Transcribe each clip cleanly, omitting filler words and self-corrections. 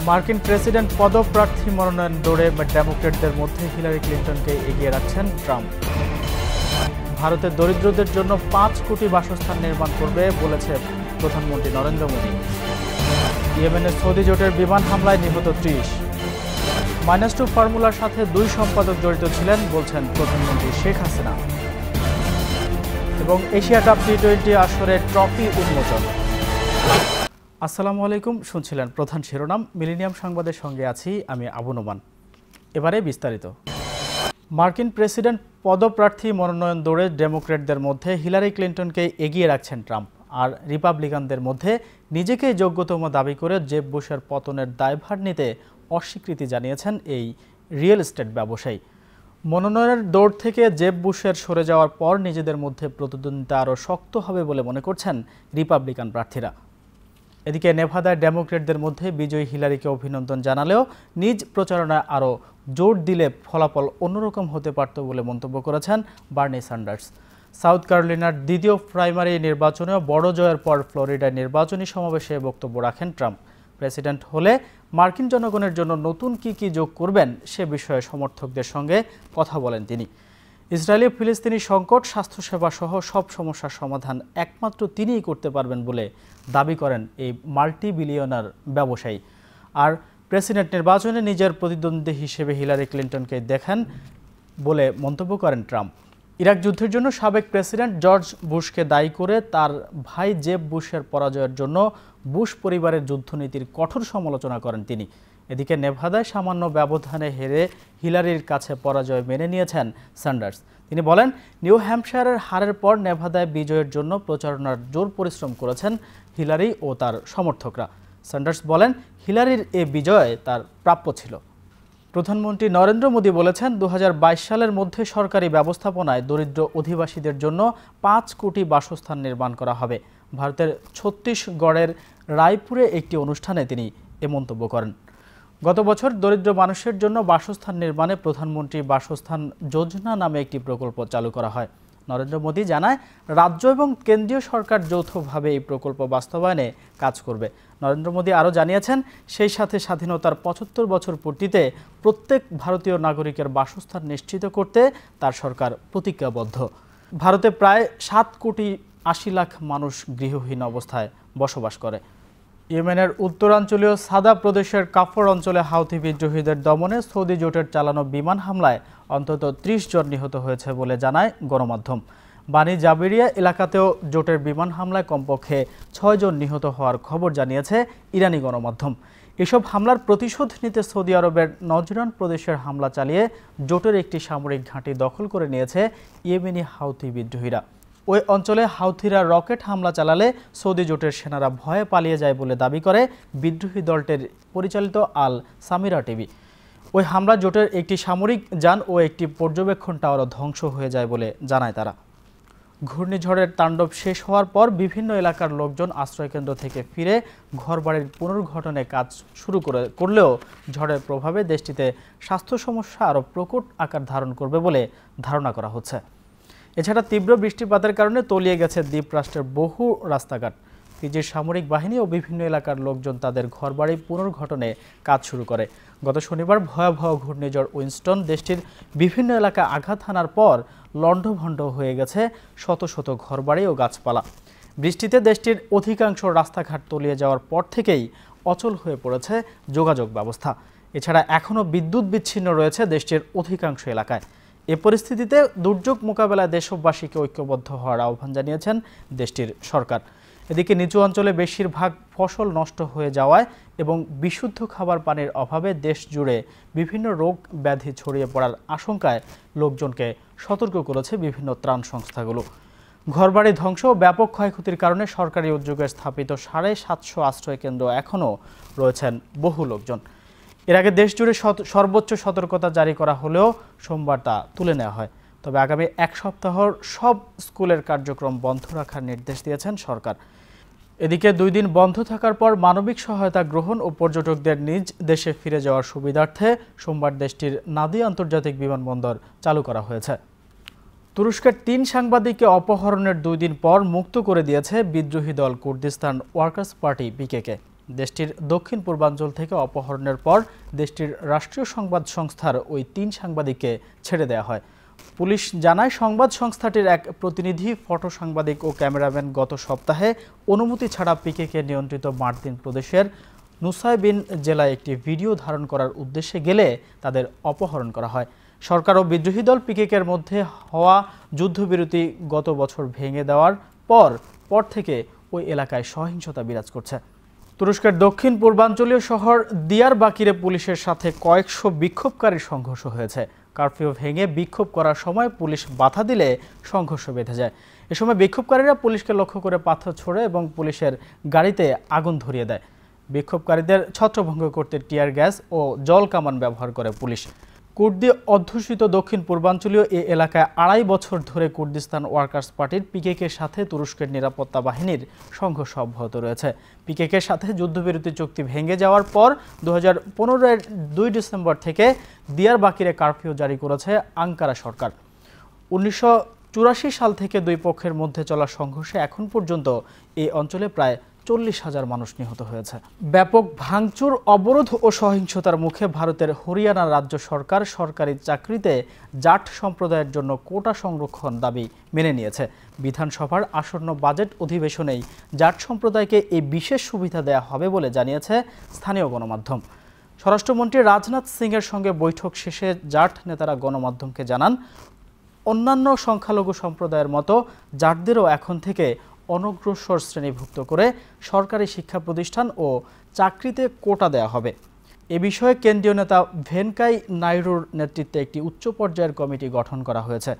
মার্কিন প্রেসিডেন্ট পদপ্রার্থী মনোনয়ন দৌড়ে ডেমোক্র্যাটদের মধ্যে হিলারি ক্লিন্টনকে এগিয়ে রাখছেন ট্রাম্প। ভারতের দরিদ্রদের জন্য 5 কোটি বাসস্থান নির্মাণ করবে বলেছে প্রধানমন্ত্রী নরেন্দ্র মোদী। ইয়েমেনের সৌদি জোটের বিমান হামলায় নিহত 30। -2 ফর্মুলার সাথে 2 সম্পাদক জড়িত ছিলেন বলছেন প্রধানমন্ত্রী শেখ হাসিনা। এবং এশিয়া কাপ টি-20 আসরের ট্রফি উন্মোচন। আসসালামু আলাইকুম, শুনছিলেন প্রধান শিরোনাম। মিলেনিয়াম সংবাদের সঙ্গে আছি আমি আবু নোমান। এবারে বিস্তারিত। মার্কিন প্রেসিডেন্ট পদপ্রার্থী মনোনয়ন দৌড়ে ডেমোক্র্যাটদের মধ্যে হিলারি ক্লিন্টনকে এগিয়ে রাখছেন ট্রাম্প। আর রিপাবলিকানদের মধ্যে নিজেকে যোগ্যতম দাবি করে জেব বুশের পতনের দায়ভার নিতে অস্বীকৃতি জানিয়েছেন এই রিয়েল এস্টেট ব্যবসায়ী। মনোনয়নের দৌড় থেকে জেব বুশের সরে যাওয়ার পর নিজেদের মধ্যে প্রতিদ্বন্দ্বিতা আরও শক্ত হবে বলে মনে করছেন রিপাবলিকান প্রার্থীরা। এদিকে নেভাদায় ডেমোক্র্যাটদের মধ্যে বিজয়ী হিলারিকে অভিনন্দন জানালেও নিজ প্রচারণায় আরও জোর দিলে ফলাফল অন্যরকম হতে পারত বলে মন্তব্য করেছেন বার্নি স্যান্ডার্স। সাউথ ক্যারোলিনার দ্বিতীয় প্রাইমারি নির্বাচনেও বড় জয়ের পর ফ্লোরিডায় নির্বাচনী সমাবেশে বক্তব্য রাখেন ট্রাম্প। প্রেসিডেন্ট হলে মার্কিন জনগণের জন্য নতুন কি যোগ করবেন সে বিষয়ে সমর্থকদের সঙ্গে কথা বলেন তিনি। ইসরায়েলি ফিলিস্তিনি সংকট, স্বাস্থ্যসেবা সহ সব সমস্যার সমাধান একমাত্র তিনিই করতে পারবেন বলে দাবি করেন এই মাল্টি বিলিয়নার ব্যবসায়ী। আর প্রেসিডেন্ট নির্বাচনে নিজের প্রতিদ্বন্দ্বী হিসেবে হিলারি ক্লিন্টনকে দেখেন বলে মন্তব্য করেন ট্রাম্প। ইরাক যুদ্ধের জন্য সাবেক প্রেসিডেন্ট জর্জ বুশকে দায়ী করে তার ভাই জেব বুশের পরাজয়ের জন্য বুশ পরিবারের যুদ্ধনীতির কঠোর সমালোচনা করেন তিনি। এদিকে নেভাদায় সামান্য ব্যবধানে হেরে হিলারির কাছে পরাজয় মেনে নিয়েছেন স্যান্ডার্স। তিনি বলেন, নিউ হ্যাম্পশায়ারের হারের পর নেভাদায় বিজয়ের জন্য প্রচারণার জোর পরিশ্রম করেছেন হিলারি ও তার সমর্থকরা। স্যান্ডার্স বলেন, হিলারির এ বিজয় তার প্রাপ্য ছিল। প্রধানমন্ত্রী নরেন্দ্র মোদী বলেছেন, 2022 সালের মধ্যে সরকারি ব্যবস্থাপনায় দরিদ্র অধিবাসীদের জন্য 5 কোটি বাসস্থান নির্মাণ করা হবে। ভারতের ছত্তিশগড়ের রায়পুরে একটি অনুষ্ঠানে তিনি এ মন্তব্য করেন। গত বছর দরিদ্র মানুষের জন্য বাসস্থান নির্মাণে প্রধানমন্ত্রী বাসস্থান যোজনা নামে একটি প্রকল্প চালু করা হয়। নরেন্দ্র মোদী জানায়, রাজ্য এবং কেন্দ্রীয় সরকার যৌথভাবে এই প্রকল্প বাস্তবায়নে কাজ করবে। নরেন্দ্র মোদী আরও জানিয়েছেন, সেই সাথে স্বাধীনতার 75 বছর পূর্তিতে প্রত্যেক ভারতীয় নাগরিকের বাসস্থান নিশ্চিত করতে তার সরকার প্রতিজ্ঞাবদ্ধ। ভারতে প্রায় 7 কোটি 80 লাখ মানুষ গৃহহীন অবস্থায় বসবাস করে। ইয়েমেনের উত্তরাঞ্চলীয় সাদা প্রদেশের কাফর অঞ্চলে হাউথি বিদ্রোহীদের দমনে সৌদি জোটের চালানো বিমান হামলায় অন্তত 30 জন নিহত হয়েছে বলে জানায় গণমাধ্যম। বানি জাবিরিয়া এলাকাতেও জোটের বিমান হামলায় কমপক্ষে 6 জন নিহত হওয়ার খবর জানিয়েছে ইরানি গণমাধ্যম। এসব হামলার প্রতিশোধ নিতে সৌদি আরবের নজরান প্রদেশের হামলা চালিয়ে জোটের একটি সামরিক ঘাঁটি দখল করে নিয়েছে ইয়েমেনি হাউথি বিদ্রোহীরা। ওই অঞ্চলে হাউথিরা রকেট হামলা চালালে সৌদি জোটের সেনারা ভয়ে পালিয়ে যায় বলে দাবি করে বিদ্রোহী দলটির পরিচালিত আল সামিরা টিভি। ওই হামলা জোটের একটি সামরিক যান ও একটি পর্যবেক্ষণ টাওয়ারও ধ্বংস হয়ে যায় বলে জানায় তারা। ঘূর্ণিঝড়ের তাণ্ডব শেষ হওয়ার পর বিভিন্ন এলাকার লোকজন আশ্রয়কেন্দ্র থেকে ফিরে ঘরবাড়ির পুনর্গঠনে কাজ শুরু করলেও ঝড়ের প্রভাবে দেশটিতে স্বাস্থ্য সমস্যা আরও প্রকট আকার ধারণ করবে বলে ধারণা করা হচ্ছে। এছাড়া তীব্র বৃষ্টিপাতের কারণে তলিয়ে গেছে দ্বীপরাষ্ট্রের বহু রাস্তাঘাট। ফিজির সামরিক বাহিনী ও বিভিন্ন এলাকার লোকজন তাদের ঘরবাড়ি পুনর্গঠনে কাজ শুরু করে। গত শনিবার ভয়াবহ ঘূর্ণিঝড় উইনস্টন দেশটির বিভিন্ন এলাকায় আঘাত হানার পর লণ্ডভণ্ড হয়ে গেছে শত শত ঘরবাড়ি ও গাছপালা। বৃষ্টিতে দেশটির অধিকাংশ রাস্তাঘাট তলিয়ে যাওয়ার পর থেকেই অচল হয়ে পড়েছে যোগাযোগ ব্যবস্থা। এছাড়া এখনও বিদ্যুৎ বিচ্ছিন্ন রয়েছে দেশটির অধিকাংশ এলাকায়। এ পরিস্থিতিতে দুর্যোগ মোকাবেলায় দেশবাসীকে ঐক্যবদ্ধ হওয়ার আহ্বান জানিয়েছেন দেশটির সরকার। এদিকে নিচু অঞ্চলে বেশিরভাগ ফসল নষ্ট হয়ে যাওয়ায় এবং বিশুদ্ধ খাবার পানির অভাবে দেশ জুড়ে বিভিন্ন রোগ ব্যাধি ছড়িয়ে পড়ার আশঙ্কায় লোকজনকে সতর্ক করেছে বিভিন্ন ত্রাণ সংস্থাগুলো। ঘরবাড়ি ধ্বংস ও ব্যাপক ক্ষয়ক্ষতির কারণে সরকারি উদ্যোগে স্থাপিত 750 আশ্রয়কেন্দ্র এখনও রয়েছেন বহু লোকজন। এর আগে দেশ জুড়ে সর্বোচ্চ সতর্কতা জারি করা হলেও সোমবার তা তুলে নেওয়া হয়। তবে আগামী 1 সপ্তাহ সব স্কুলের কার্যক্রম বন্ধ রাখার নির্দেশ দিয়েছেন সরকার। এদিকে 2 দিন বন্ধ থাকার পর মানবিক সহায়তা গ্রহণ ও পর্যটকদের নিজ দেশে ফিরে যাওয়ার সুবিধার্থে সোমবার দেশটির নাদিয়া আন্তর্জাতিক বিমানবন্দর চালু করা হয়েছে। তুরস্কের 3 সাংবাদিককে অপহরণের 2 দিন পর মুক্ত করে দিয়েছে বিদ্রোহী দল কুর্দিস্তান ওয়ার্কার্স পার্টি পিকেকে। দেশটির দক্ষিণ পূর্বাঞ্চল থেকে অপহরণের পর দেশটির রাষ্ট্রীয় সংবাদ সংস্থার ওই 3 সাংবাদিককে ছেড়ে দেওয়া হয়। পুলিশ জানায়, সংবাদ সংস্থাটির এক প্রতিনিধি, ফটো সাংবাদিক ও ক্যামেরাম্যান গত সপ্তাহে অনুমতি ছাড়া পিকেকে নিয়ন্ত্রিত মার্দিন প্রদেশের নুসাইবিন জেলায় একটি ভিডিও ধারণ করার উদ্দেশ্যে গেলে তাদের অপহরণ করা হয়। সরকার ও বিদ্রোহী দল পিকেকের মধ্যে হওয়া যুদ্ধবিরতি গত বছর ভেঙে দেওয়ার পর থেকে ওই এলাকায় সহিংসতা বিরাজ করছে। তুরস্কের দক্ষিণ পূর্বাঞ্চলীয় শহর দিয়ারবাকিরে পুলিশের সাথে কয়েকশো বিক্ষোভকারীর সংঘর্ষ হয়েছে। কারফিউ ভেঙে বিক্ষোভ করার সময় পুলিশ বাধা দিলে সংঘর্ষ বেঁধে যায়। এ সময় বিক্ষোভকারীরা পুলিশকে লক্ষ্য করে পাথর ছোড়ে এবং পুলিশের গাড়িতে আগুন ধরিয়ে দেয়। বিক্ষোভকারীদের ছত্রভঙ্গ করতে টিয়ার গ্যাস ও জল কামান ব্যবহার করে পুলিশ। কুর্দি অধ্যুষিত দক্ষিণ পূর্বাঞ্চলীয় এ এলাকায় 2.5 বছর ধরে কুর্দিস্তান ওয়ার্কার্স পার্টির পিকেকের সাথে তুরস্কের নিরাপত্তা বাহিনীর সংঘর্ষ অব্যাহত রয়েছে। পিকেকের সাথে যুদ্ধবিরতি চুক্তি ভেঙে যাওয়ার পর 2015-এর 2 ডিসেম্বর থেকে দিয়ারবাকিরে কারফিউ জারি করেছে আঙ্কারা সরকার। 1984 সাল থেকে দুই পক্ষের মধ্যে চলা সংঘর্ষে এখন পর্যন্ত এই অঞ্চলে প্রায় 40,000 মানুষ নিহত হয়েছে। ব্যাপক ভাঙচুর, অবরোধ ও সহিংসতার মুখে ভারতের হরিয়ানা রাজ্য সরকার সরকারি চাকরিতে জাট সম্প্রদায়ের জন্য কোটা সংরক্ষণ দাবি মেনে নিয়েছে। বিধানসভার আসন্ন বাজেট অধিবেশনেই জাট সম্প্রদায়কে এই বিশেষ সুবিধা দেওয়া হবে বলে জানিয়েছে স্থানীয় গণমাধ্যম। স্বরাষ্ট্রমন্ত্রী রাজনাথ সিংয়ের সঙ্গে বৈঠক শেষে জাট নেতারা গণমাধ্যমকে জানান, অন্যান্য সংখ্যালঘু সম্প্রদায়ের মতো জাটদেরও এখন থেকে অনগ্রসর শ্রেণীভুক্ত করে সরকারি শিক্ষা প্রতিষ্ঠান ও চাকরিতে কোটা দেওয়া হবে। এ বিষয়ে কেন্দ্রীয় নেতা ভেনকাই নাইডুর নেতৃত্বে একটি উচ্চ পর্যায়ের কমিটি গঠন করা হয়েছে।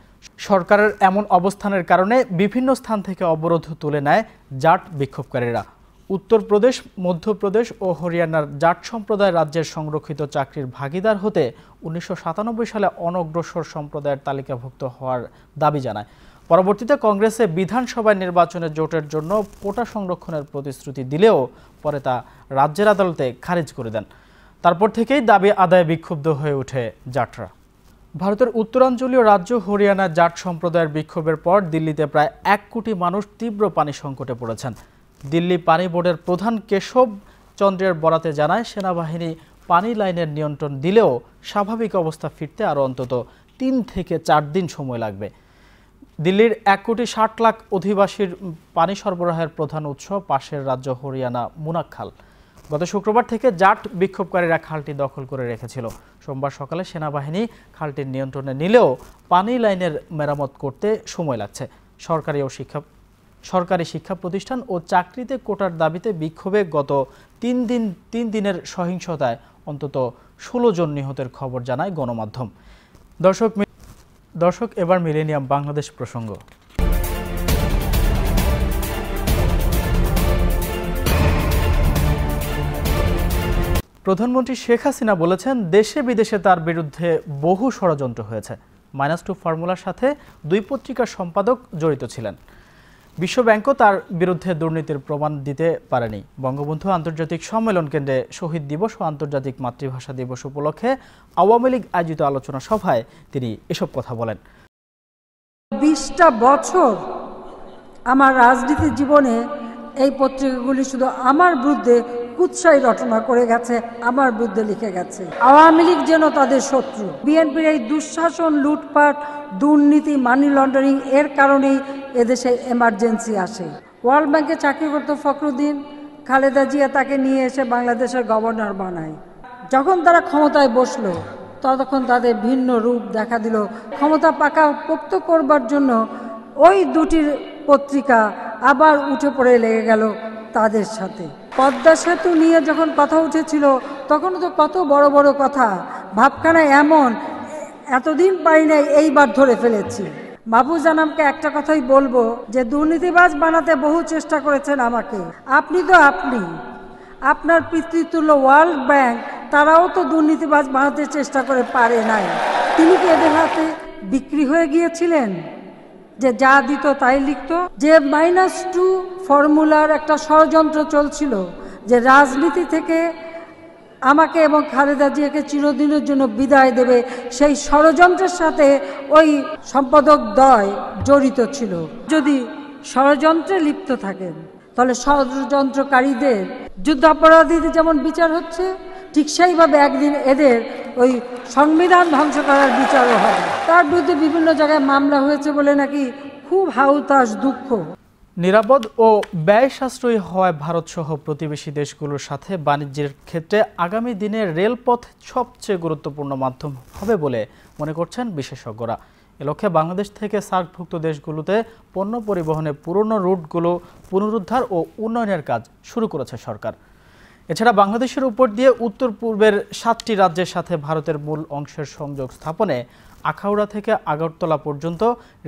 সরকারের এমন অবস্থানের কারণে বিভিন্ন স্থান থেকে অবরোধ তুলে নেয় জাট বিক্ষোভকারীরা। উত্তরপ্রদেশ, মধ্যপ্রদেশ ও হরিয়ানার জাট সম্প্রদায় রাজ্যের সংরক্ষিত চাকরির ভাগিদার হতে 1997 সালে অনগ্রসর সম্প্রদায়ের তালিকাভুক্ত হওয়ার দাবি জানায়। পরবর্তীতে কংগ্রেসে বিধানসভায় নির্বাচনে জোটের জন্য কোটা সংরক্ষণের প্রতিশ্রুতি দিলেও পরে তা রাজ্যের আদালতে খারিজ করে দেন। তারপর থেকেই দাবি আদায়ে বিক্ষুব্ধ হয়ে ওঠে জাটরা। ভারতের উত্তরাঞ্চলীয় রাজ্য হরিয়ানা জাট সম্প্রদায়ের বিক্ষোভের পর দিল্লিতে প্রায় 1 কোটি মানুষ তীব্র পানি সংকটে পড়েছেন। দিল্লি পানি বোর্ডের প্রধান কেশব চন্দ্রের বরাতে জানায়, সেনাবাহিনী পানি লাইনের নিয়ন্ত্রণ দিলেও স্বাভাবিক অবস্থা ফিরতে আরও অন্তত 3 থেকে 4 দিন সময় লাগবে। দিল্লির 1,60,00,000 অধিবাসীর পানি সরবরাহের প্রধান উৎস পাশের রাজ্য হরিয়ানা মুনাক খাল। গত শুক্রবার থেকে জাট বিক্ষোভকারীরা খালটি দখল করে রেখেছিল। সোমবার সকালে সেনাবাহিনী খালটির নিয়ন্ত্রণে নিলেও পানি লাইনের মেরামত করতে সময় লাগছে। সরকারি শিক্ষা প্রতিষ্ঠান ও চাকরিতে কোটার দাবিতে বিক্ষোভে গত 3 দিনের সহিংসতায় অন্তত 16 জন নিহতের খবর জানায় গণমাধ্যম। দর্শক, এবার মিলেনিয়াম বাংলাদেশ প্রসঙ্গ। প্রধানমন্ত্রী শেখ হাসিনা বলেছেন, দেশে বিদেশে তার বিরুদ্ধে বহু ষড়যন্ত্র হয়েছে। -2 ফর্মুলার সাথে 2 পত্রিকার সম্পাদক জড়িত ছিলেন। বিশ্বব্যাংকও তার বিরুদ্ধে দুর্নীতির প্রমাণ দিতে পারেনি। বঙ্গবন্ধু আন্তর্জাতিক সম্মেলন কেন্দ্রে শহীদ দিবস ও আন্তর্জাতিক মাতৃভাষা দিবস উপলক্ষে আওয়ামী লীগ আয়োজিত আলোচনা সভায় তিনি এসব কথা বলেন। 20টা বছর আমার রাজনীতি জীবনে এই পত্রিকাগুলি শুধু আমার বিরুদ্ধে কুৎসাই রচনা করে গেছে, আমার বিরুদ্ধে লিখে গেছে। আওয়ামী লীগ যেন তাদের শত্রু। বিএনপির এই দুঃশাসন, লুটপাট, দুর্নীতি, মানি লন্ডারিং এর কারণেই এদেশে এমার্জেন্সি আসে। ওয়ার্ল্ড ব্যাংকে চাকরি করত ফখরুদ্দিন, খালেদা জিয়া তাকে নিয়ে এসে বাংলাদেশের গভর্নর বানায়। যখন তারা ক্ষমতায় বসলো ততক্ষণ তাদের ভিন্ন রূপ দেখা দিল। ক্ষমতা পোক্ত করবার জন্য ওই 2টি পত্রিকা আবার উঠে পড়ে লেগে গেল তাদের সাথে। পদ্মা সেতু নিয়ে যখন কথা উঠেছিল তখন তো কত বড় বড় কথা, ভাবখানা এমন, এতদিন পারি নাই, এইবার ধরে ফেলেছি। মাহফুজ আনামকে একটা কথাই বলবো যে দুর্নীতিবাজ বানাতে বহু চেষ্টা করেছেন আমাকে। আপনি তো আপনার পিতৃতুল্য ওয়ার্ল্ড ব্যাংক, তারাও তো দুর্নীতিবাজ বানাতে চেষ্টা করে পারে নাই। তিনি কি এদের হাতে বিক্রি হয়ে গিয়েছিলেন যে যা দিত তাই লিখত? যে -2 ফর্মুলার একটা ষড়যন্ত্র চলছিল যে রাজনীতি থেকে আমাকে এবং খালেদা জিয়াকে চিরদিনের জন্য বিদায় দেবে, সেই ষড়যন্ত্রের সাথে ওই সম্পাদক দ্বয় জড়িত ছিল। যদি ষড়যন্ত্রে লিপ্ত থাকেন তাহলে ষড়যন্ত্রকারীদের যুদ্ধাপরাধীদের যেমন বিচার হচ্ছে, ঠিক সেইভাবে একদিন এদের ওই সংবিধান ধ্বংস করার বিচারও হবে। তার বিরুদ্ধে বিভিন্ন জায়গায় মামলা হয়েছে বলে নাকি খুব হাউতাস দুঃখ। নিরাপদ ও ব্যয় সাশ্রয়ী হওয়ায় ভারতসহ প্রতিবেশী দেশগুলোর সাথে বাণিজ্যের ক্ষেত্রে আগামী দিনে রেলপথ সবচেয়ে গুরুত্বপূর্ণ মাধ্যম হবে বলে মনে করছেন বিশেষজ্ঞরা। এ লক্ষ্যে বাংলাদেশ থেকে সার্কভুক্ত দেশগুলোতে পণ্য পরিবহনে পুরনো রুটগুলো পুনরুদ্ধার ও উন্নয়নের কাজ শুরু করেছে সরকার। এছাড়া বাংলাদেশের উপর দিয়ে উত্তর পূর্বের 7টি রাজ্যের সাথে ভারতের মূল অংশের সংযোগ স্থাপনে আখাউড়া থেকে আগরতলা পর্যন্ত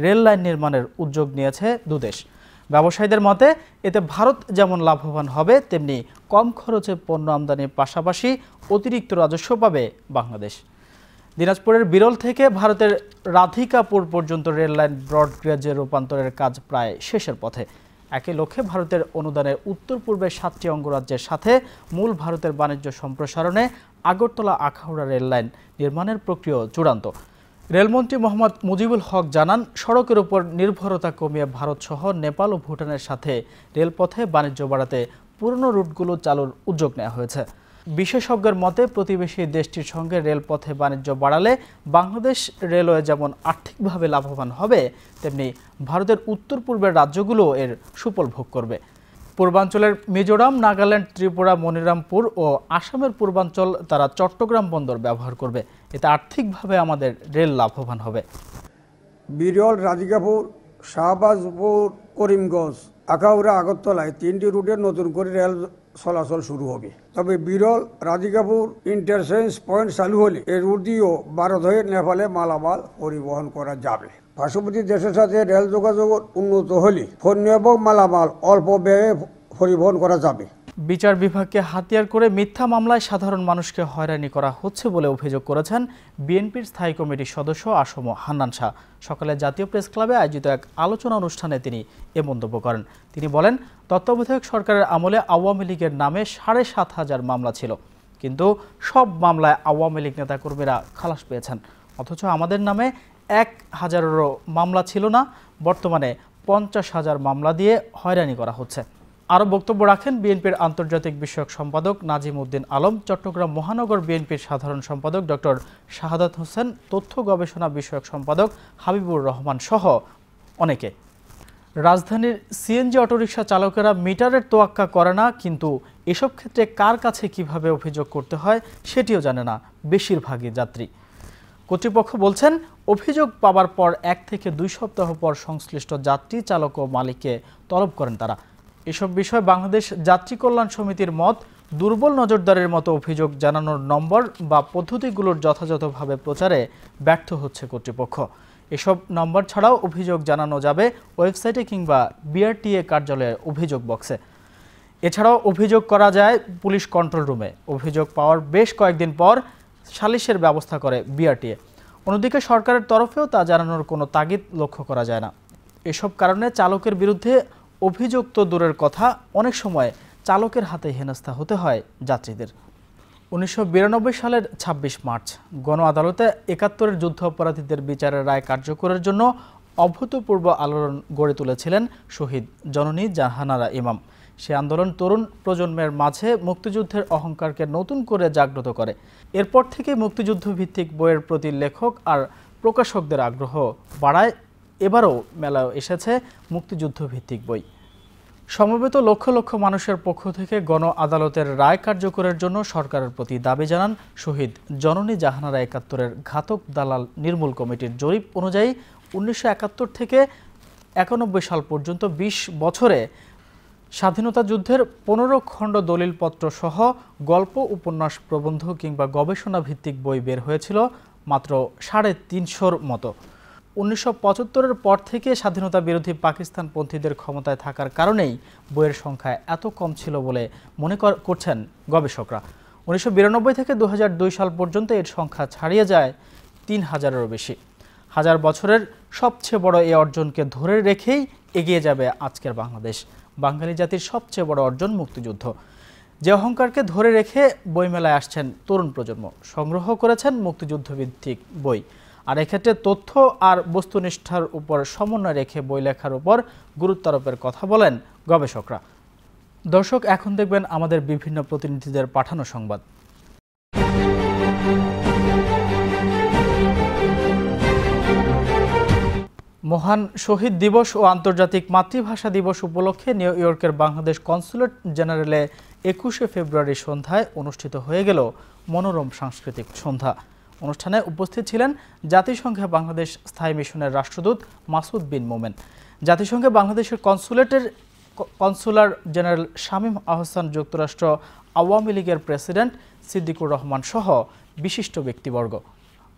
রেল লাইন নির্মাণের উদ্যোগ নিয়েছে দুদেশ। ব্যবসায়ীদের মতে এতে ভারত যেমন লাভবান হবে, তেমনি কম খরচে পণ্য আমদানির পাশাপাশি অতিরিক্ত রাজস্ব পাবে বাংলাদেশ। দিনাজপুরের বিরল থেকে ভারতের রাধিকাপুর পর্যন্ত রেল লাইন ব্রড গেজে রূপান্তরের কাজ প্রায় শেষের পথে। একই লক্ষ্যে ভারতের অনুদানে উত্তর পূর্বের 7টি অঙ্গরাজ্যের সাথে মূল ভারতের বাণিজ্য সম্প্রসারণে আগরতলা আখাউড়া রেল লাইন নির্মাণের প্রক্রিয়া চূড়ান্ত। রেলমন্ত্রী মোহাম্মদ মুজিবুল হক জানান, সড়কের উপর নির্ভরতা কমিয়ে ভারতসহ নেপাল ও ভুটানের সাথে রেলপথে বাণিজ্য বাড়াতে পুরনো রুটগুলো চালুর উদ্যোগ নেওয়া হয়েছে। বিশেষজ্ঞের মতে প্রতিবেশী দেশটির সঙ্গে রেলপথে বাণিজ্য বাড়ালে বাংলাদেশ রেলওয়ে যেমন আর্থিকভাবে লাভবান হবে, তেমনি ভারতের উত্তর পূর্বের রাজ্যগুলো এর সুফল ভোগ করবে। পূর্বাঞ্চলের মিজোরাম, নাগাল্যান্ড, ত্রিপুরা, মনিরামপুর ও আসামের পূর্বাঞ্চল তারা চট্টগ্রাম বন্দর ব্যবহার করবে। এতে আর্থিকভাবে আমাদের রেল লাভবান হবে। বিরল, রাধিকাপুর, শাহবাজপুর, করিমগঞ্জ, আখাউড়া, আগরতলায় 3টি রুটে নতুন করে রেল চলাচল শুরু হবে। তবে বিরল, রাধিকাপুর ইন্টারচেঞ্জ পয়েন্ট চালু হলে এই রুট দিয়েও ভারত হয়ে নেপালে মালামাল পরিবহন করা যাবে। পার্শ্ববর্তী দেশের সাথে রেল যোগাযোগ উন্নত হলে পণ্য এবং মালামাল অল্প ব্যয়ে পরিবহন করা যাবে। বিচার বিভাগকে হাতিয়ার করে মিথ্যা মামলায় সাধারণ মানুষকে হয়রানি করা হচ্ছে বলে অভিযোগ করেছেন বিএনপির স্থায়ী কমিটির সদস্য আসম হান্নান শাহ। সকালে জাতীয় প্রেস ক্লাবে আয়োজিত এক আলোচনা অনুষ্ঠানে তিনি এ মন্তব্য করেন। তিনি বলেন, তত্ত্বাবধায়ক সরকারের আমলে আওয়ামী লীগের নামে 7,500 মামলা ছিল, কিন্তু সব মামলায় আওয়ামী লীগ নেতাকর্মীরা খালাস পেয়েছেন। অথচ আমাদের নামে 1,000-এরও মামলা ছিল না, বর্তমানে 50,000 মামলা দিয়ে হয়রানি করা হচ্ছে। আরও বক্তব্য রাখেন বিএনপির আন্তর্জাতিক বিষয়ক সম্পাদক নাজিম উদ্দিন আলম, চট্টগ্রাম মহানগর বিএনপির সাধারণ সম্পাদক ডক্টর শাহাদাত হোসেন, তথ্য গবেষণা বিষয়ক সম্পাদক হাবিবুর রহমান সহ অনেকে। রাজধানীর সিএনজি অটোরিকশা চালকেরা মিটারের তোয়াক্কা করে না, কিন্তু এসব ক্ষেত্রে কার কাছে কিভাবে অভিযোগ করতে হয় সেটিও জানে না বেশিরভাগই যাত্রী। কর্তৃপক্ষ বলছেন, অভিযোগ পাওয়ার পর 1 থেকে 2 সপ্তাহ পর সংশ্লিষ্ট যাত্রী, চালক ও মালিককে তলব করেন তারা। এসব বিষয়ে বাংলাদেশ যাত্রী কল্যাণ সমিতির মত, দুর্বল নজরদারির মতো অভিযোগ জানানোর নম্বর বা পদ্ধতিগুলোর যথাযথভাবে প্রচারে ব্যর্থ হচ্ছে কর্তৃপক্ষ। এসব নম্বর ছাড়াও অভিযোগ জানানো যাবে ওয়েবসাইটে কিংবা বিআরটিএ কার্যালয়ের অভিযোগ বক্সে। এছাড়াও অভিযোগ করা যায় পুলিশ কন্ট্রোল রুমে। অভিযোগ পাওয়ার বেশ কয়েকদিন পর সালিশের ব্যবস্থা করে বিআরটিএ। অন্যদিকে সরকারের তরফেও তা জানানোর কোনো তাগিদ লক্ষ্য করা যায় না। এসব কারণে চালকের বিরুদ্ধে অভিযোগ তো দূরের কথা, অনেক সময় চালকের হাতে হেনস্থা হতে হয় যাত্রীদের। 1992 সালের 26 মার্চ গণ আদালতে 71-এর যুদ্ধ অপরাধীদের বিচারের রায় কার্যকরের জন্য অভূতপূর্ব আলোড়ন গড়ে তুলেছিলেন শহীদ জননী জাহানারা ইমাম। সে আন্দোলন তরুণ প্রজন্মের মাঝে মুক্তিযুদ্ধের অহংকারকে নতুন করে জাগ্রত করে। এরপর থেকে মুক্তিযুদ্ধ ভিত্তিক বইয়ের প্রতি লেখক আর প্রকাশকদের আগ্রহ বাড়ায়। এবারও মেলায় এসেছে মুক্তিযুদ্ধ ভিত্তিক বই। সমবেত লক্ষ লক্ষ মানুষের পক্ষ থেকে গণ আদালতের রায় কার্যকরের জন্য সরকারের প্রতি দাবি জানান শহীদ জননী জাহানারা 71-এর ঘাতক দালাল নির্মূল কমিটির জরিপ অনুযায়ী 1971 থেকে 91 সাল পর্যন্ত 20 বছরে স্বাধীনতা যুদ্ধের 15 খণ্ড দলিলপত্র সহ গল্প, উপন্যাস, প্রবন্ধ কিংবা গবেষণা ভিত্তিক বই বের হয়েছিল মাত্র 350-র মতো। 1975-এর পর থেকে স্বাধীনতা বিরোধী পাকিস্তানপন্থীদের ক্ষমতায় থাকার কারণেই বইয়ের সংখ্যা এত কম ছিল বলে মনে করছেন গবেষকরা। 1992 থেকে 2002 সাল পর্যন্ত এর সংখ্যা ছাড়িয়ে যায় 3000-এরও বেশি। হাজার বছরের সবচেয়ে বড় এই অর্জনকে ধরে রেখেই এগিয়ে যাবে আজকের বাংলাদেশ। বাঙালি জাতির সবচেয়ে বড় অর্জন মুক্তিযুদ্ধ। যে অহংকারকে ধরে রেখে বইমেলায় আসছেন তরুণ প্রজন্ম, সংগ্রহ করেছেন মুক্তিযুদ্ধ ভিত্তিক বই। আর এক্ষেত্রে তথ্য আর বস্তুনিষ্ঠার উপর সমন্বয় রেখে বই লেখার উপর গুরুত্ব আরোপের কথা বলেন গবেষকরা। দর্শক, এখন দেখবেন আমাদের বিভিন্ন প্রতিনিধিদের পাঠানো সংবাদ। মহান শহীদ দিবস ও আন্তর্জাতিক মাতৃভাষা দিবস উপলক্ষে নিউ ইয়র্কের বাংলাদেশ কনসুলেট জেনারেলে 21শে ফেব্রুয়ারি সন্ধ্যায় অনুষ্ঠিত হয়ে গেল মনোরম সাংস্কৃতিক সন্ধ্যা। অনুষ্ঠানে উপস্থিত ছিলেন জাতিসংঘে বাংলাদেশ স্থায়ী মিশনের রাষ্ট্রদূত মাসুদ বিন মোমেন, জাতিসংঘে বাংলাদেশের কনসুলার জেনারেল শামীম আহসান, যুক্তরাষ্ট্র আওয়ামী লীগের প্রেসিডেন্ট সিদ্দিকুর রহমান সহ বিশিষ্ট ব্যক্তিবর্গ।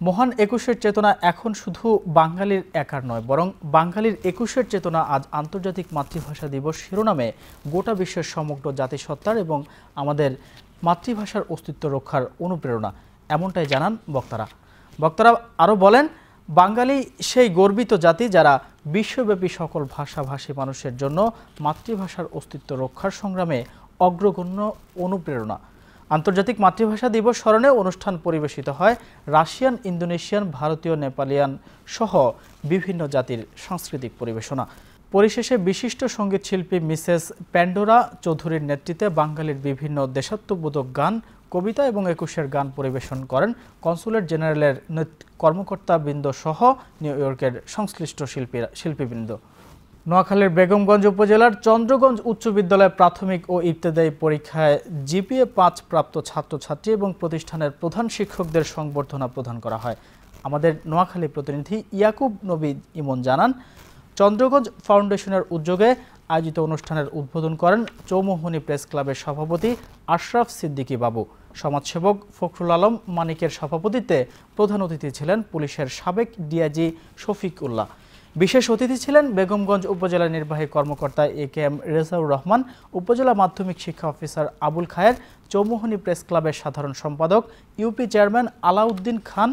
মহান 21-এর চেতনা এখন শুধু বাঙালির একার নয়, বরং বাঙালির 21-এর চেতনা আজ আন্তর্জাতিক মাতৃভাষা দিবস শিরোনামে গোটা বিশ্বের সমগ্র জাতিসত্তার এবং আমাদের মাতৃভাষার অস্তিত্ব রক্ষার অনুপ্রেরণা, এমনটাই জানান বক্তারা আরও বলেন, বাঙালি সেই গর্বিত জাতি যারা বিশ্বব্যাপী সকল ভাষাভাষী মানুষের জন্য মাতৃভাষার অস্তিত্ব রক্ষার সংগ্রামে অগ্রগণ্য অনুপ্রেরণা। আন্তর্জাতিক মাতৃভাষা দিবস স্মরণে অনুষ্ঠান পরিবেশিত হয় রাশিয়ান, ইন্দোনেশিয়ান, ভারতীয়, নেপালিয়ান সহ বিভিন্ন জাতির সাংস্কৃতিক পরিবেশনা। পরিশেষে বিশিষ্ট সঙ্গীত শিল্পী মিসেস প্যান্ডোরা চৌধুরীর নেতৃত্বে বাঙালির বিভিন্ন দেশাত্মবোধক গান, কবিতা এবং 21-এর গান পরিবেশন করেন কনসুলেট জেনারেলের কর্মকর্তাবৃন্দ সহ নিউ ইয়র্কের সংশ্লিষ্ট শিল্পীবৃন্দ। নোয়াখালীর বেগমগঞ্জ উপজেলার চন্দ্রগঞ্জ উচ্চ বিদ্যালয়ে প্রাথমিক ও ইবতেদায়ী পরীক্ষায় জিপিএ 5 প্রাপ্ত ছাত্রছাত্রী এবং প্রতিষ্ঠানের প্রধান শিক্ষকদের সংবর্ধনা প্রদান করা হয়। আমাদের নোয়াখালী প্রতিনিধি ইয়াকুব নবী ইমন জানান, চন্দ্রগঞ্জ ফাউন্ডেশনের উদ্যোগে আয়োজিত অনুষ্ঠানের উদ্বোধন করেন চৌমুহনী প্রেস ক্লাবের সভাপতি আশরাফ সিদ্দিকী বাবু। সমাজসেবক ফখরুল আলম মানিকের সভাপতিত্বে প্রধান অতিথি ছিলেন পুলিশের সাবেক ডিআইজি শফিক উল্লাহ। বিশেষ অতিথি ছিলেন বেগমগঞ্জ উপজেলা নির্বাহী কর্মকর্তা AKM রেজাউর রহমান, উপজেলা মাধ্যমিক শিক্ষা অফিসার আবুল খায়ের, চৌমুহনী প্রেস ক্লাবের সাধারণ সম্পাদক ইউপি চেয়ারম্যান আলাউদ্দিন খান,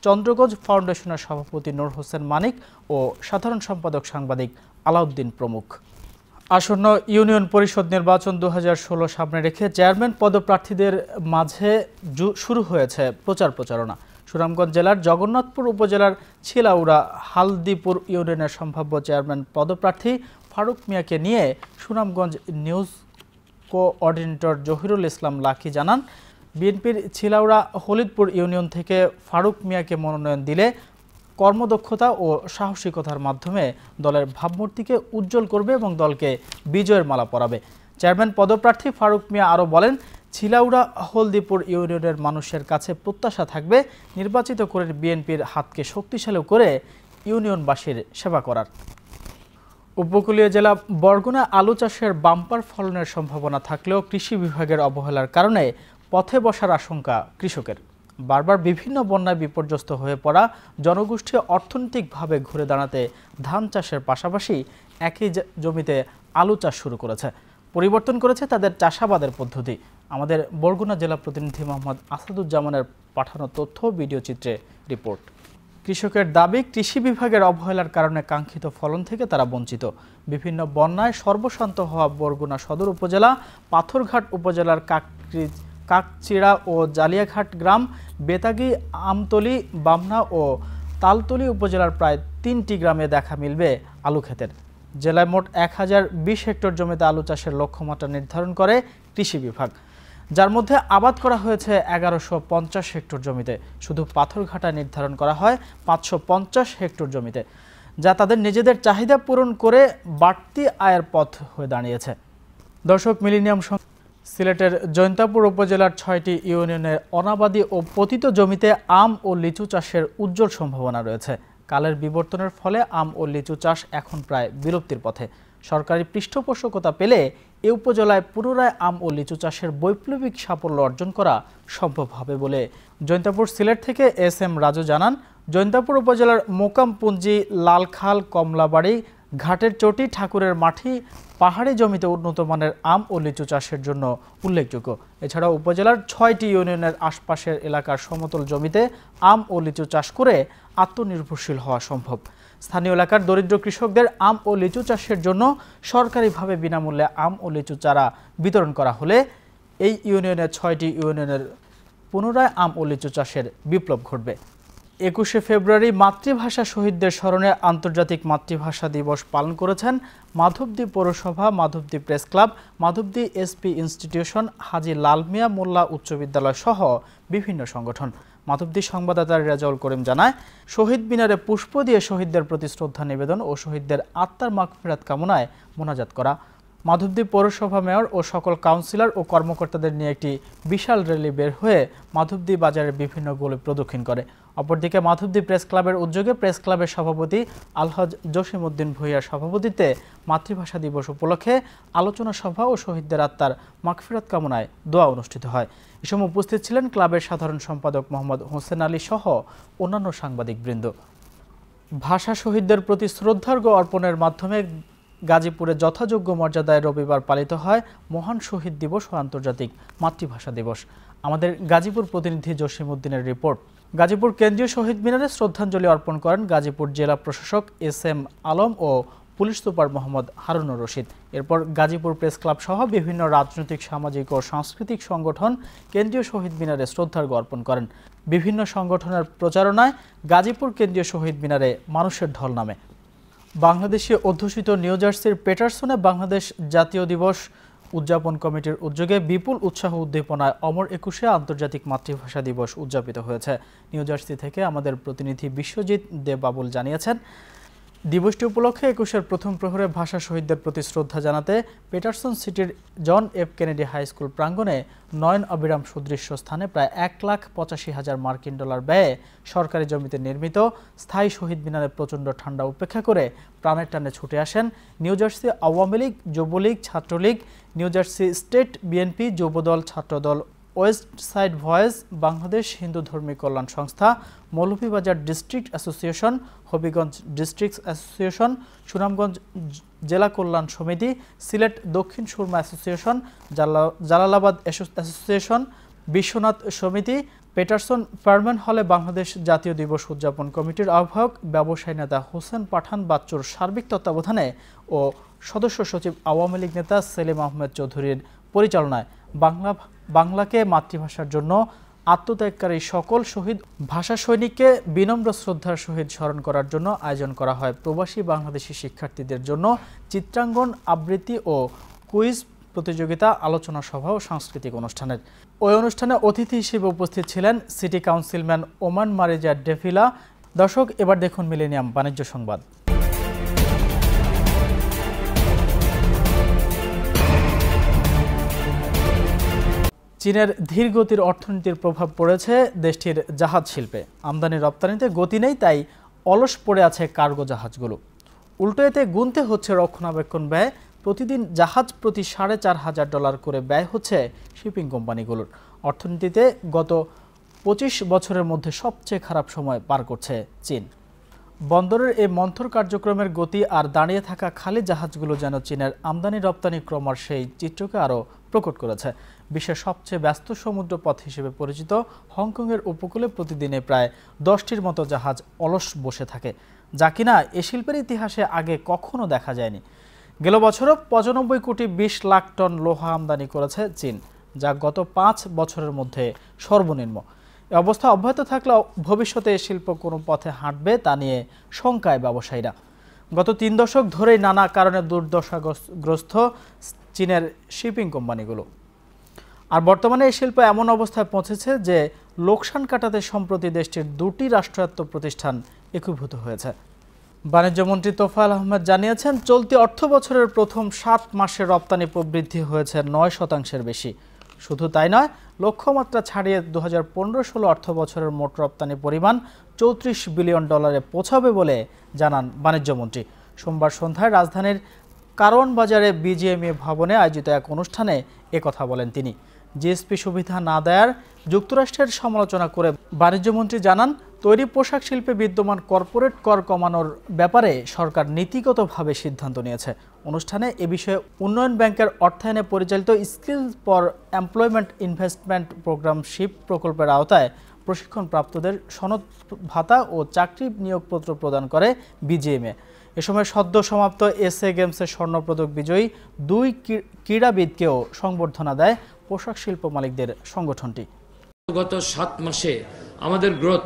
চন্দ্রগঞ্জ ফাউন্ডেশনের সভাপতি নূর হোসেন মানিক ও সাধারণ সম্পাদক সাংবাদিক আলাউদ্দিন প্রমুখ। আসন্ন ইউনিয়ন পরিষদ নির্বাচন 2016 সামনে রেখে চেয়ারম্যান পদপ্রার্থীদের মাঝে শুরু হয়েছে প্রচারণা। সুনামগঞ্জ জেলার জগন্নাথপুর উপজেলার ছিলাউড়া হালদিপুর ইউনিয়নের সম্ভাব্য চেয়ারম্যান পদপ্রার্থী ফারুক মিয়াকে নিয়ে সুনামগঞ্জ নিউজ কোঅর্ডিনেটর জহিরুল ইসলাম লাকি জানান, বিএনপির ছিলাউড়া হলিদপুর ইউনিয়ন থেকে ফারুক মিয়াকে মনোনয়ন দিলে কর্মদক্ষতা ও সাহসিকতার মাধ্যমে দলের ভাবমূর্তিকে উজ্জ্বল করবে এবং দলকে বিজয়ের মালা পরাবে। চেয়ারম্যান পদপ্রার্থী ফারুক মিয়া আরও বলেন, ছিলাউড়া হলদিপুর ইউনিয়নের মানুষের কাছে প্রত্যাশা থাকবে নির্বাচিত করে বিএনপির হাতকে শক্তিশালী করে ইউনিয়নবাসীর সেবা করার। উপকূলীয় জেলা বরগুনা আলু চাষের বাম্পার ফলনের সম্ভাবনা থাকলেও কৃষি বিভাগের অবহেলার কারণে পথে বসার আশঙ্কা কৃষকের। বারবার বিভিন্ন বন্যায় বিপর্যস্ত হয়ে পড়া জনগোষ্ঠী অর্থনৈতিকভাবে ঘুরে দাঁড়াতে ধান চাষের পাশাপাশি একই জমিতে আলু চাষ শুরু করেছে, পরিবর্তন করেছে তাদের চাষাবাদের পদ্ধতি। আমাদের বরগুনা জেলা প্রতিনিধি মোহাম্মদ আসাদুজ্জামানের পাঠানো তথ্য ভিডিও চিত্রে রিপোর্ট। কৃষকের দাবি, কৃষি বিভাগের অবহেলার কারণে কাঙ্ক্ষিত ফলন থেকে তারা বঞ্চিত। বিভিন্ন বন্যায় সর্বশান্ত হওয়া বরগুনা সদর উপজেলা, পাথরঘাট উপজেলার কাকচিড়া ও জালিয়াঘাট গ্রাম, বেতাগী, আমতলী, বামনা ও তালতলী উপজেলার প্রায় 3টি গ্রামে দেখা মিলবে আলু ক্ষেতের। জেলায় মোট 1020 হেক্টর জমিতে আলু চাষের লক্ষ্যমাত্রা নির্ধারণ করে কৃষি বিভাগ, যার মধ্যে আবাদ করা হয়েছে 1150 হেক্টর জমিতে। শুধু পাথরঘাটায় নির্ধারণ করা হয় 550 হেক্টর জমিতে, যা তাদের নিজেদের চাহিদা পূরণ করে বাড়তি আয়ের পথ হয়ে দাঁড়িয়েছে। দর্শক, মিলেনিয়াম সিলেটের জৈন্তাপুর উপজেলার 6টি ইউনিয়নের অনাবাদী ও পতিত জমিতে আম ও লিচু চাষের উজ্জ্বল সম্ভাবনা রয়েছে। কালের বিবর্তনের ফলে আম ও লিচু চাষ এখন প্রায় বিলুপ্তির পথে। সরকারি পৃষ্ঠপোষকতা পেলে এ উপজেলায় পুনরায় আম ও লিচু চাষের বৈপ্লবিক সাফল্য অর্জন করা সম্ভব হবে বলে জৈন্তাপুর সিলেট থেকে SM রাজু জানান। জৈন্তাপুর উপজেলার মোকামপুঞ্জি, লালখাল, কমলাবাড়ি, ঘাটের চটি, ঠাকুরের মাঠি পাহাড়ি জমিতে উন্নত মানের আম ও লিচু চাষের জন্য উল্লেখযোগ্য। এছাড়াও উপজেলার 6টি ইউনিয়নের আশপাশের এলাকার সমতল জমিতে আম ও লিচু চাষ করে আত্মনির্ভরশীল হওয়া সম্ভব। স্থানীয় এলাকার দরিদ্র কৃষকদের আম ও লিচু চাষের জন্য সরকারিভাবে বিনামূল্যে আম ও লিচু চারা বিতরণ করা হলে এই ইউনিয়নের 6টি ইউনিয়নের পুনরায় আম ও লিচু চাষের বিপ্লব ঘটবে। 21শে ফেব্রুয়ারি মাতৃভাষা শহীদদের স্মরণে আন্তর্জাতিক মাতৃভাষা দিবস পালন করেছেন মাধবদী পৌরসভা, Madhabdi press club, Madhabdi SP institution, Haji Lal Mia Mollah উচ্চ বিদ্যালয় সহ বিভিন্ন সংগঠন। মাধবদী সংবাদদাতা রেজাউল করিম জানায়, শহীদ মিনারে পুষ্প দিয়ে শহীদদের প্রতি শ্রদ্ধা নিবেদন ও শহীদদের আত্মার মাগফিরাত কামনায় মোনাজাত করা। মাধবদী পৌরসভা মেয়র ও সকল কাউন্সিলর ও কর্মকর্তাদের নিয়ে একটি বিশাল র্যালি বের হয়ে মাধবদী বাজারের বিভিন্ন গলি প্রদক্ষিণ করে। অপরদিকে মাধবদী প্রেস ক্লাবের উদ্যোগে প্রেস ক্লাবের সভাপতি আলহাজ জসিমউদ্দিন ভূঁইয়ার সভাপতিত্বে মাতৃভাষা দিবস উপলক্ষে আলোচনা সভা ও শহীদদের আত্মার মাগফিরাত কামনায় দোয়া অনুষ্ঠিত হয়। এ সময় উপস্থিত ছিলেন ক্লাবের সাধারণ সম্পাদক মোহাম্মদ হোসেন আলী সহ অন্যান্য সাংবাদিকবৃন্দ। ভাষা শহীদদের প্রতি শ্রদ্ধার্ঘ্য অর্পণের মাধ্যমে গাজীপুরে যথাযোগ্য মর্যাদায় রবিবার পালিত হয় মহান শহীদ দিবস ও আন্তর্জাতিক মাতৃভাষা দিবস। আমাদের গাজীপুর প্রতিনিধি জসিমউদ্দিনের রিপোর্ট। গাজীপুর কেন্দ্রীয় শহীদ মিনারে শ্রদ্ধাঞ্জলি অর্পণ করেন গাজীপুর জেলা প্রশাসক এস.এম. আলম ও পুলিশ সুপার মোহাম্মদ হারুনুর রশিদ। এরপর গাজীপুর প্রেস ক্লাব সহ বিভিন্ন রাজনৈতিক, সামাজিক ও সাংস্কৃতিক সংগঠন কেন্দ্রীয় শহীদ মিনারে শ্রদ্ধার্ঘ্য অর্পণ করেন। বিভিন্ন সংগঠনের প্রচারণায় গাজীপুর কেন্দ্রীয় শহীদ মিনারে মানুষের ঢল নামে। বাংলাদেশে অধ্যুষিত নিউ জার্সির পেটারসনে বাংলাদেশ জাতীয় দিবস উদযাপন কমিটির উদ্যোগে বিপুল উৎসাহ উদ্দীপনায় অমর 21শে আন্তর্জাতিক মাতৃভাষা দিবস উদযাপিত হয়েছে। নিউ জার্সি থেকে আমাদের প্রতিনিধি বিশ্বজিৎ দে বাবুল জানিয়েছেন, দিবসটি উপলক্ষে 21-এর প্রথম প্রহরে ভাষা শহীদদের প্রতি শ্রদ্ধা জানাতে পেটারসন সিটির John F Kennedy high school প্রাঙ্গণে নয়ন অবিরাম সুদৃশ্য স্থানে প্রায় $1,85,000 মার্কিন ব্যয়ে সরকারি জমিতে নির্মিত স্থায়ী শহীদ মিনারে প্রচণ্ড ঠান্ডা উপেক্ষা করে প্রাণের টানে ছুটে আসেন New Jersey Awami League, Jubo League, Chhatra League, New Jersey state BNP, Jubo Dal, Chhatra Dal, west side voice, Bangladesh Hindu Dharmi Kalyan Sangstha, Moulvibazar district association, Habiganj district association, Sunamganj Jela Kalyan Samiti, Sylhet Dakshin Surma association, Jalalabad association, Biswanath Samiti, Paterson Fermin হলে বাংলাদেশ জাতীয় দিবস উদযাপন কমিটির আহ্বায়ক ব্যবসায়ী নেতা হোসেন পাঠান বাচ্চুর সার্বিক তত্ত্বাবধানে ও সদস্য সচিব আওয়ামী লীগ নেতা সেলিম আহমেদ চৌধুরীর পরিচালনায় বাংলাকে মাতৃভাষার জন্য আত্মত্যাগকারী সকল শহীদ ভাষা সৈনিককে বিনম্র শ্রদ্ধার সহিত স্মরণ করার জন্য আয়োজন করা হয় প্রবাসী বাংলাদেশি শিক্ষার্থীদের জন্য চিত্রাঙ্কন, আবৃত্তি ও কুইজ প্রতিযোগিতা, আলোচনা সভা ও সাংস্কৃতিক অনুষ্ঠানের। ওই অনুষ্ঠানে অতিথি হিসেবে উপস্থিত ছিলেন সিটি কাউন্সিলম্যান ওমান মারিজা ডেফিলা। দর্শক, এবার দেখুন মিলেনিয়াম বাণিজ্য সংবাদ। চীনের ধীরগতির অর্থনীতির প্রভাব পড়েছে দেশটির জাহাজ শিল্পে। আমদানি রপ্তানিতে গতি নেই, তাই অলস পড়ে আছে কার্গো জাহাজগুলো। উল্টো এতে গুনতে হচ্ছে রক্ষণাবেক্ষণ ব্যয়। প্রতিদিন জাহাজ প্রতি $4,500 করে ব্যয় হচ্ছে শিপিং কোম্পানিগুলোর। অর্থনীতিতে গত 25 বছরের মধ্যে সবচেয়ে খারাপ সময় পার করছে চীন। বন্দরের এই মন্থর কার্যক্রমের গতি আর দাঁড়িয়ে থাকা খালি জাহাজগুলো যেন চীনের আমদানি রপ্তানি ক্রমার সেই চিত্রকে আরও প্রকট করেছে। বিশ্বের সবচেয়ে ব্যস্ত সমুদ্র পথ হিসেবে পরিচিত হংকংয়ের উপকূলে প্রতিদিনে প্রায় 10টির মতো জাহাজ অলস বসে থাকে, যা কিনা এ শিল্পের ইতিহাসে আগে কখনো দেখা যায়নি। গেল বছরও 95 কোটি 20 লাখ টন লোহা আমদানি করেছে চীন, যা গত 5 বছরের মধ্যে সর্বনিম্ন। এ অবস্থা অব্যাহত থাকলে ভবিষ্যতে এ শিল্প কোনো পথে হাঁটবে তা নিয়ে শঙ্কায় ব্যবসায়ীরা। গত 3 দশক ধরেই নানা কারণে দুর্দশাগ্রস্ত চীনের শিপিং কোম্পানিগুলো। আর বর্তমানে এই শিল্প এমন অবস্থায় পৌঁছেছে যে লোকসান কাটাতে সম্প্রতি দেশটির 2টি রাষ্ট্রায়ত্ত প্রতিষ্ঠান একীভূত হয়েছে। বাণিজ্যমন্ত্রী তোফায়েল আহমেদ জানিয়েছেন, চলতি অর্থ বছরের প্রথম 7 মাসে রপ্তানি প্রবৃদ্ধি হয়েছে 9% বেশি। শুধু তাই নয়, লক্ষ্যমাত্রা ছাড়িয়ে 2015-16 অর্থ বছরের মোট রপ্তানি পরিমাণ $34 বিলিয়ন পৌঁছাবে বলে জানান বাণিজ্যমন্ত্রী। সোমবার সন্ধ্যায় রাজধানীর কারওয়ান বাজারে বিজিএমইএ ভবনে আয়োজিত এক অনুষ্ঠানে একথা বলেন তিনি। জিএসপি সুবিধা না দেয়ার যুক্তরাষ্ট্রের সমালোচনা করে বাণিজ্যমন্ত্রী জানান, তৈরি পোশাক শিল্পে বিদ্যমান কর্পোরেট কর কমানোর ব্যাপারে সরকার নীতিগতভাবে সিদ্ধান্ত নিয়েছে। অনুষ্ঠানে এ বিষয়ে উন্নয়ন ব্যাংকের অর্থায়নে পরিচালিত skill for employment investment programme শিপ প্রকল্পের আওতায় প্রশিক্ষণপ্রাপ্তদের সনদ ভাতা ও চাকরি নিয়োগপত্র প্রদান করে বিজিএমইএ। এ সময় সদ্য সমাপ্ত এসএ গেমসের স্বর্ণপদক বিজয়ী 2 ক্রীড়াবিদকেও সংবর্ধনা দেয় পোশাক শিল্প মালিকদের সংগঠনটি। গত 7 মাসে আমাদের গ্রোথ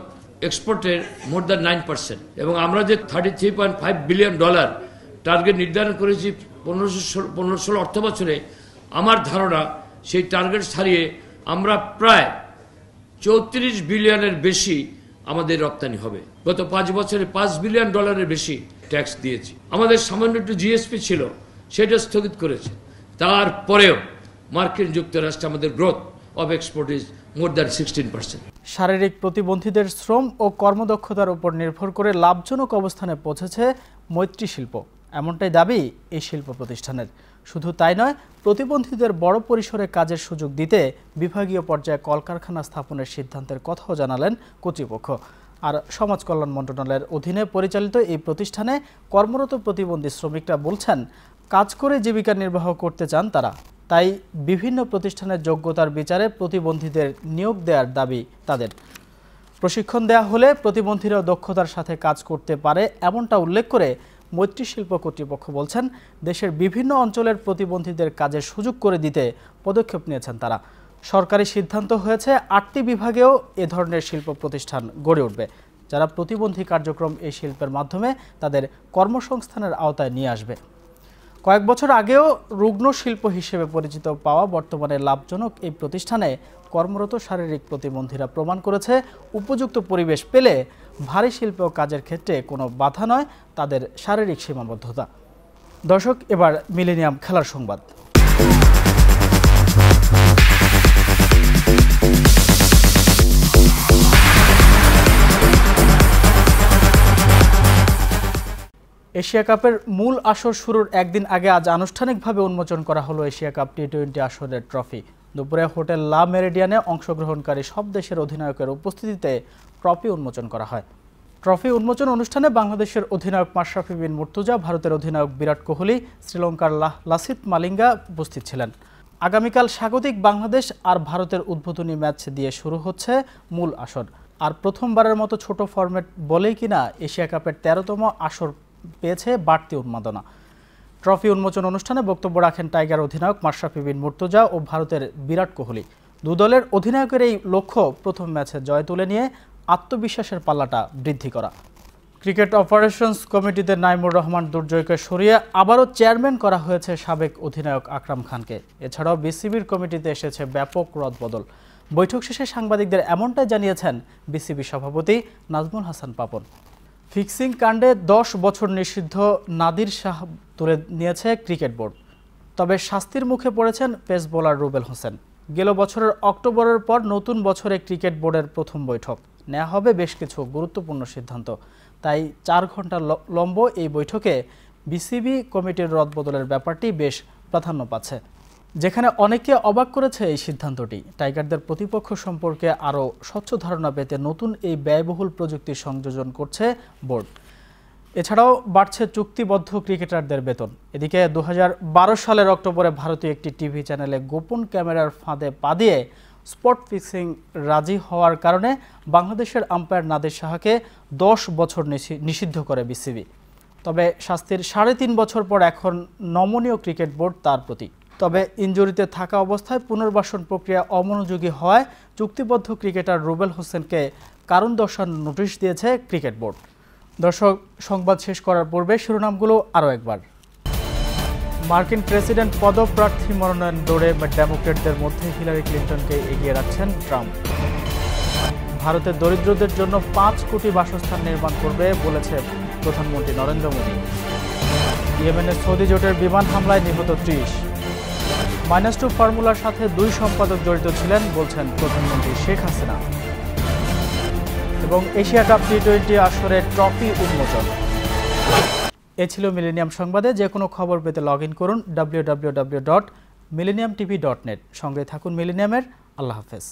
এক্সপোর্টের মোর দ্যান 9%, এবং আমরা যে $33.5 বিলিয়ন টার্গেট নির্ধারণ করেছি 15-16 অর্থ বছরে, আমার ধারণা সেই টার্গেট ছাড়িয়ে আমরা প্রায় 34 বিলিয়নের বেশি আমাদের রপ্তানি হবে। গত 5 বছরে $5 বিলিয়ন বেশি ট্যাক্স দিয়েছি। আমাদের সামান্য একটু জিএসপি ছিল, সেটা স্থগিত করেছে। তারপরেও মার্কিন যুক্তরাষ্ট্রে আমাদের growth of export is more than 16%। শারীরিক প্রতিবন্ধীদের শ্রম ও কর্মদক্ষতার উপর নির্ভর করে লাভজনক অবস্থানে পৌঁছেছে মৈত্রী শিল্প, এমনটাই দাবি এই শিল্প প্রতিষ্ঠানের। শুধু তাই নয়, প্রতিবন্ধীদের বড় পরিসরে কাজের সুযোগ দিতে বিভাগীয় পর্যায়ে কলকারখানা স্থাপনের সিদ্ধান্তের কথাও জানালেন কর্তৃপক্ষ। আর সমাজ কল্যাণ মন্ত্রণালয়ের অধীনে পরিচালিত এই প্রতিষ্ঠানে কর্মরত প্রতিবন্ধী শ্রমিকরা বলছেন, কাজ করে জীবিকা নির্বাহ করতে চান তারা। তাই বিভিন্ন প্রতিষ্ঠানের যোগ্যতার বিচারে প্রতিবন্ধীদের নিয়োগ দেওয়ার দাবি তাদের। প্রশিক্ষণ দেওয়া হলে প্রতিবন্ধীরাও দক্ষতার সাথে কাজ করতে পারে, এমনটা উল্লেখ করে মৈত্রী শিল্প কর্তৃপক্ষ বলছেন, দেশের বিভিন্ন অঞ্চলের প্রতিবন্ধীদের কাজের সুযোগ করে দিতে পদক্ষেপ নিয়েছেন তারা। সরকারি সিদ্ধান্ত হয়েছে 8টি বিভাগেও এ ধরনের শিল্প প্রতিষ্ঠান গড়ে উঠবে, যারা প্রতিবন্ধী কার্যক্রম এই শিল্পের মাধ্যমে তাদের কর্মসংস্থানের আওতায় নিয়ে আসবে। কয়েক বছর আগেও রুগ্ন শিল্প হিসেবে পরিচিত পাওয়া বর্তমানে লাভজনক এই প্রতিষ্ঠানে কর্মরত শারীরিক প্রতিবন্ধীরা প্রমাণ করেছে, উপযুক্ত পরিবেশ পেলে ভারী শিল্প কাজের ক্ষেত্রে কোনো বাধা নয় তাদের শারীরিক সীমাবদ্ধতা। দর্শক, এবার মিলেনিয়াম খেলার সংবাদ। এশিয়া কাপের মূল আসর শুরুর একদিন আগে আজ আনুষ্ঠানিকভাবে উন্মোচন করা হলো এশিয়া কাপ টি-20 আসরের ট্রফি। দুপুরে হোটেল লা মেরিডিয়ানে অংশগ্রহণকারী সব দেশের অধিনায়কের উপস্থিতিতে ট্রফি উন্মোচন করা হয়। ট্রফি উন্মোচন অনুষ্ঠানে বাংলাদেশের অধিনায়ক মাশরাফি বিন মুর্তজা, ভারতের অধিনায়ক বিরাট কোহলি, শ্রীলঙ্কার লাসিথ মালিঙ্গা উপস্থিত ছিলেন। আগামীকাল স্বাগতিক বাংলাদেশ আর ভারতের উদ্বোধনী ম্যাচ দিয়ে শুরু হচ্ছে মূল আসর। আর প্রথমবারের মতো ছোট ফরম্যাট বলেই কিনা এশিয়া কাপের 13তম আসর পেয়েছে বাড়তি উন্মাদনা। ট্রফি উন্মোচন অনুষ্ঠানে বক্তব্য রাখেন টাইগার অধিনায়ক মাশরাফি বিন মুর্তজা ও ভারতের বিরাট কোহলি। দুদলের অধিনায়কের এই লক্ষ্য প্রথম ম্যাচে জয় তুলে নিয়ে আত্মবিশ্বাসের পাল্লাটা বৃদ্ধি করা। ক্রিকেট অপারেশনস কমিটিতে নাইমুর রহমান দুর্জয়কে সরিয়ে আবারও চেয়ারম্যান করা হয়েছে সাবেক অধিনায়ক আকরাম খানকে। এছাড়াও বিসিবির কমিটিতে এসেছে ব্যাপক রদবদল। বৈঠক শেষে সাংবাদিকদের এমনটাই জানিয়েছেন বিসিবি সভাপতি নাজমুল হাসান পাপন। ফিক্সিং কাণ্ডে 10 বছর নিষিদ্ধ নাদির শাহ তুলে নিয়েছে ক্রিকেট বোর্ড। তবে শাস্তির মুখে পড়েছেন পেস বোলার রুবেল হোসেন। গেল বছরের অক্টোবরের পর নতুন বছরে ক্রিকেট বোর্ডের প্রথম বৈঠক নেওয়া হবে বেশ কিছু গুরুত্বপূর্ণ সিদ্ধান্ত। তাই 4 ঘন্টা লম্ব এই বৈঠকে বিসিবি কমিটির রদবদলের ব্যাপারটি বেশ প্রাধান্য পাচ্ছে। যেখানে অনেকে অবাক করেছে এই সিদ্ধান্তটি, টাইগারদের প্রতিপক্ষ সম্পর্কে আরও স্বচ্ছ ধারণা পেতে নতুন এই ব্যয়বহুল প্রযুক্তি সংযোজন করছে বোর্ড। এছাড়াও বাড়ছে চুক্তিবদ্ধ ক্রিকেটারদের বেতন। এদিকে 2012 সালের অক্টোবরে ভারতীয় একটি টিভি চ্যানেলে গোপন ক্যামেরার ফাঁদে পা দিয়ে স্পট ফিক্সিং রাজি হওয়ার কারণে বাংলাদেশের আম্পায়ার নাদির শাহকে 10 বছর নিষিদ্ধ করে বিসিবি। তবে শাস্তির 3.5 বছর পর এখন নমনীয় ক্রিকেট বোর্ড তার প্রতি। তবে ইনজুরিতে থাকা অবস্থায় পুনর্বাসন প্রক্রিয়া অমনোযোগী হওয়ায় চুক্তিবদ্ধ ক্রিকেটার রুবেল হোসেনকে কারণ দর্শানোর নোটিশ দিয়েছে ক্রিকেট বোর্ড। দর্শক, সংবাদ শেষ করার পূর্বে শিরোনামগুলো আরও একবার। মার্কিন প্রেসিডেন্ট পদপ্রার্থী মনোনয়ন দৌড়ে ডেমোক্রেটদের মধ্যে হিলারি ক্লিন্টনকে এগিয়ে রাখছেন ট্রাম্প। ভারতের দরিদ্রদের জন্য 5 কোটি বাসস্থান নির্মাণ করবে বলেছে প্রধানমন্ত্রী নরেন্দ্র মোদী। ইয়েমেনের সৌদি জোটের বিমান হামলায় নিহত 30। -2 ফর্মুলার সাথে 2 সম্পাদক জড়িত ছিলেন বলছেন প্রধানমন্ত্রী শেখ হাসিনা। এবং এশিয়া কাপ টি-20 আসরের ট্রফি উন্মোচন। এ ছিল মিলেনিয়াম সংবাদে। যে কোনো খবর পেতে লগ ইন করুন www.millenniumtv.net। সঙ্গে থাকুন মিলেনিয়ামের। আল্লাহ হাফেজ।